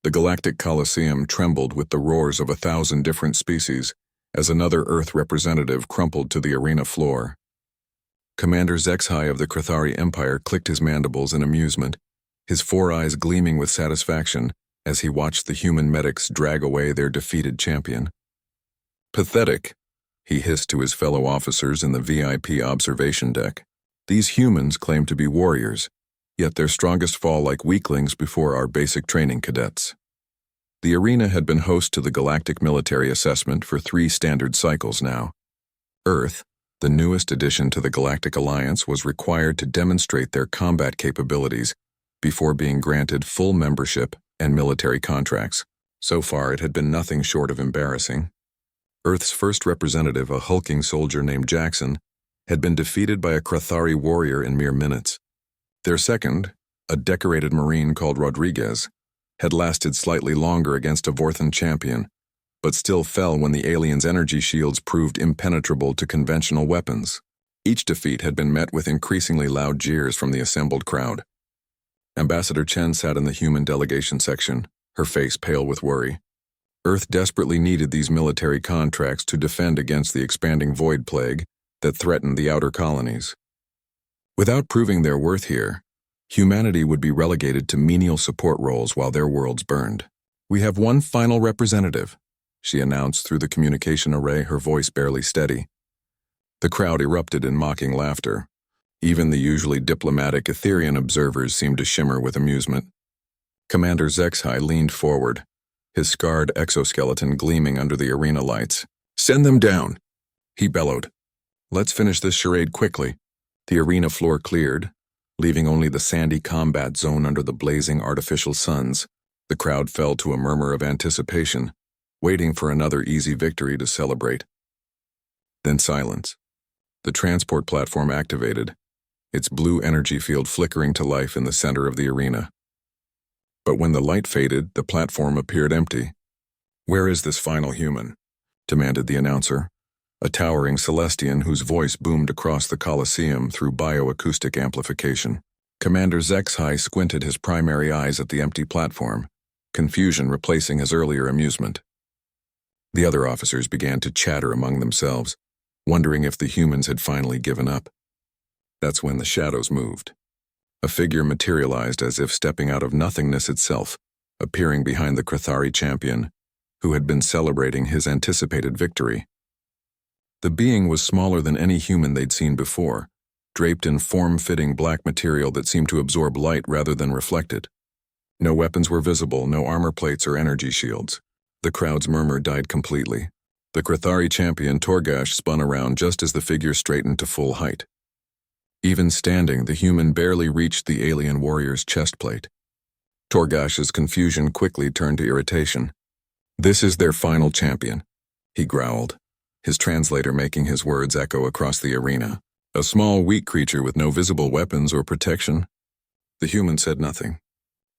The Galactic Coliseum trembled with the roars of 1,000 different species as another Earth representative crumpled to the arena floor. Commander Zexhai of the Krathari Empire clicked his mandibles in amusement, his four eyes gleaming with satisfaction as he watched the human medics drag away their defeated champion. "Pathetic," he hissed to his fellow officers in the VIP observation deck. "These humans claim to be warriors, yet their strongest fall like weaklings before our basic training cadets." The arena had been host to the Galactic military assessment for 3 standard cycles now. Earth, the newest addition to the Galactic Alliance, was required to demonstrate their combat capabilities before being granted full membership and military contracts. So far, it had been nothing short of embarrassing. Earth's first representative, a hulking soldier named Jackson, had been defeated by a Krathari warrior in mere minutes. Their second, a decorated Marine called Rodriguez, had lasted slightly longer against a Vorthan champion, but still fell when the aliens' energy shields proved impenetrable to conventional weapons. Each defeat had been met with increasingly loud jeers from the assembled crowd. Ambassador Chen sat in the human delegation section, her face pale with worry. Earth desperately needed these military contracts to defend against the expanding void plague that threatened the outer colonies. Without proving their worth here, humanity would be relegated to menial support roles while their worlds burned. "We have one final representative," she announced through the communication array, her voice barely steady. The crowd erupted in mocking laughter. Even the usually diplomatic Etherian observers seemed to shimmer with amusement. Commander Zexhai leaned forward, his scarred exoskeleton gleaming under the arena lights. "Send them down," he bellowed. "Let's finish this charade quickly." The arena floor cleared, leaving only the sandy combat zone under the blazing artificial suns. The crowd fell to a murmur of anticipation, waiting for another easy victory to celebrate. Then silence. The transport platform activated, its blue energy field flickering to life in the center of the arena. But when the light faded, the platform appeared empty. "Where is this final human?" demanded the announcer, a towering Celestian whose voice boomed across the Coliseum through bioacoustic amplification. Commander Zexhai squinted his primary eyes at the empty platform, confusion replacing his earlier amusement. The other officers began to chatter among themselves, wondering if the humans had finally given up. That's when the shadows moved. A figure materialized as if stepping out of nothingness itself, appearing behind the Krathari champion, who had been celebrating his anticipated victory. The being was smaller than any human they'd seen before, draped in form-fitting black material that seemed to absorb light rather than reflect it. No weapons were visible, no armor plates or energy shields. The crowd's murmur died completely. The Krathari champion Torgash spun around just as the figure straightened to full height. Even standing, the human barely reached the alien warrior's chest plate. Torgash's confusion quickly turned to irritation. "This is their final champion," he growled, his translator making his words echo across the arena. "A small, weak creature with no visible weapons or protection." The human said nothing,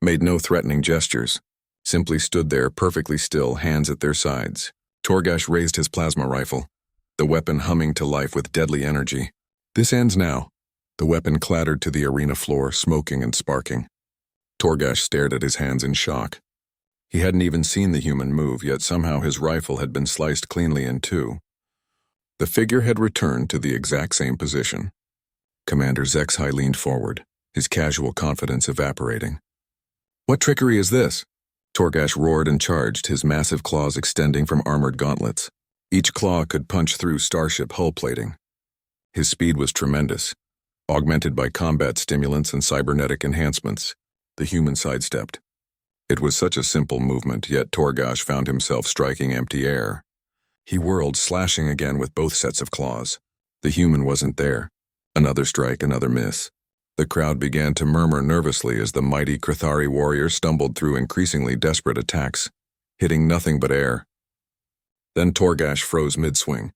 made no threatening gestures, simply stood there perfectly still, hands at their sides. Torgash raised his plasma rifle, the weapon humming to life with deadly energy. "This ends now." The weapon clattered to the arena floor, smoking and sparking. Torgash stared at his hands in shock. He hadn't even seen the human move, yet somehow his rifle had been sliced cleanly in two. The figure had returned to the exact same position. Commander Zexhai leaned forward, his casual confidence evaporating. "What trickery is this?" Torgash roared and charged, his massive claws extending from armored gauntlets. Each claw could punch through starship hull plating. His speed was tremendous, augmented by combat stimulants and cybernetic enhancements. The human sidestepped. It was such a simple movement, yet Torgash found himself striking empty air. He whirled, slashing again with both sets of claws. The human wasn't there. Another strike, another miss. The crowd began to murmur nervously as the mighty Krathari warrior stumbled through increasingly desperate attacks, hitting nothing but air. Then Torgash froze mid-swing.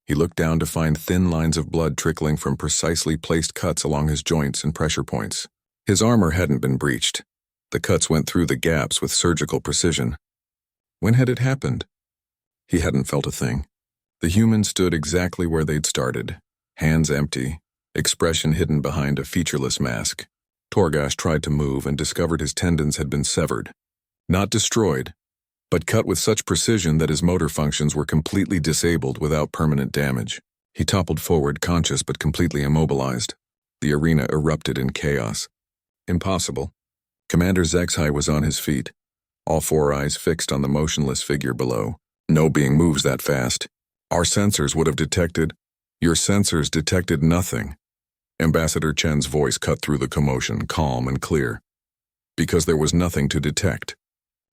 He looked down to find thin lines of blood trickling from precisely placed cuts along his joints and pressure points. His armor hadn't been breached. The cuts went through the gaps with surgical precision. When had it happened? He hadn't felt a thing. The human stood exactly where they'd started, hands empty, expression hidden behind a featureless mask. Torgash tried to move and discovered his tendons had been severed. Not destroyed, but cut with such precision that his motor functions were completely disabled without permanent damage. He toppled forward, conscious but completely immobilized. The arena erupted in chaos. Impossible. Commander Zexhai was on his feet, all four eyes fixed on the motionless figure below. No being moves that fast. Our sensors would have detected. Your sensors detected nothing. Ambassador Chen's voice cut through the commotion, calm and clear. Because there was nothing to detect.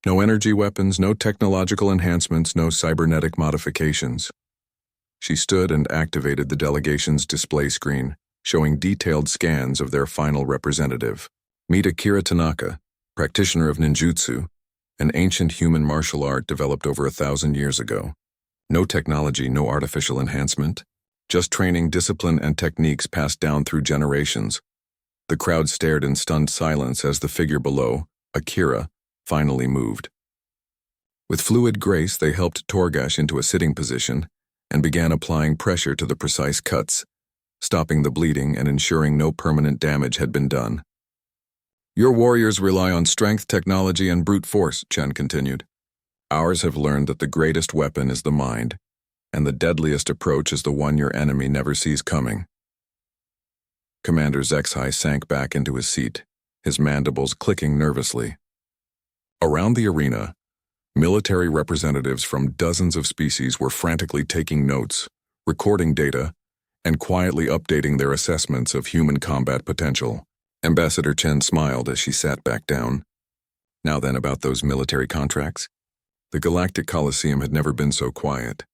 No energy weapons, no technological enhancements, no cybernetic modifications. She stood and activated the delegation's display screen, showing detailed scans of their final representative. Meet Akira Tanaka, practitioner of ninjutsu, an ancient human martial art developed over 1,000 years ago. No technology, no artificial enhancement, just training, discipline, and techniques passed down through generations. The crowd stared in stunned silence as the figure below, Akira, finally moved. With fluid grace, they helped Torgash into a sitting position and began applying pressure to the precise cuts, stopping the bleeding and ensuring no permanent damage had been done. Your warriors rely on strength, technology, and brute force, Chen continued. Ours have learned that the greatest weapon is the mind, and the deadliest approach is the one your enemy never sees coming. Commander Zexhai sank back into his seat, his mandibles clicking nervously. Around the arena, military representatives from dozens of species were frantically taking notes, recording data, and quietly updating their assessments of human combat potential. Ambassador Chen smiled as she sat back down. Now then, about those military contracts. The Galactic Coliseum had never been so quiet.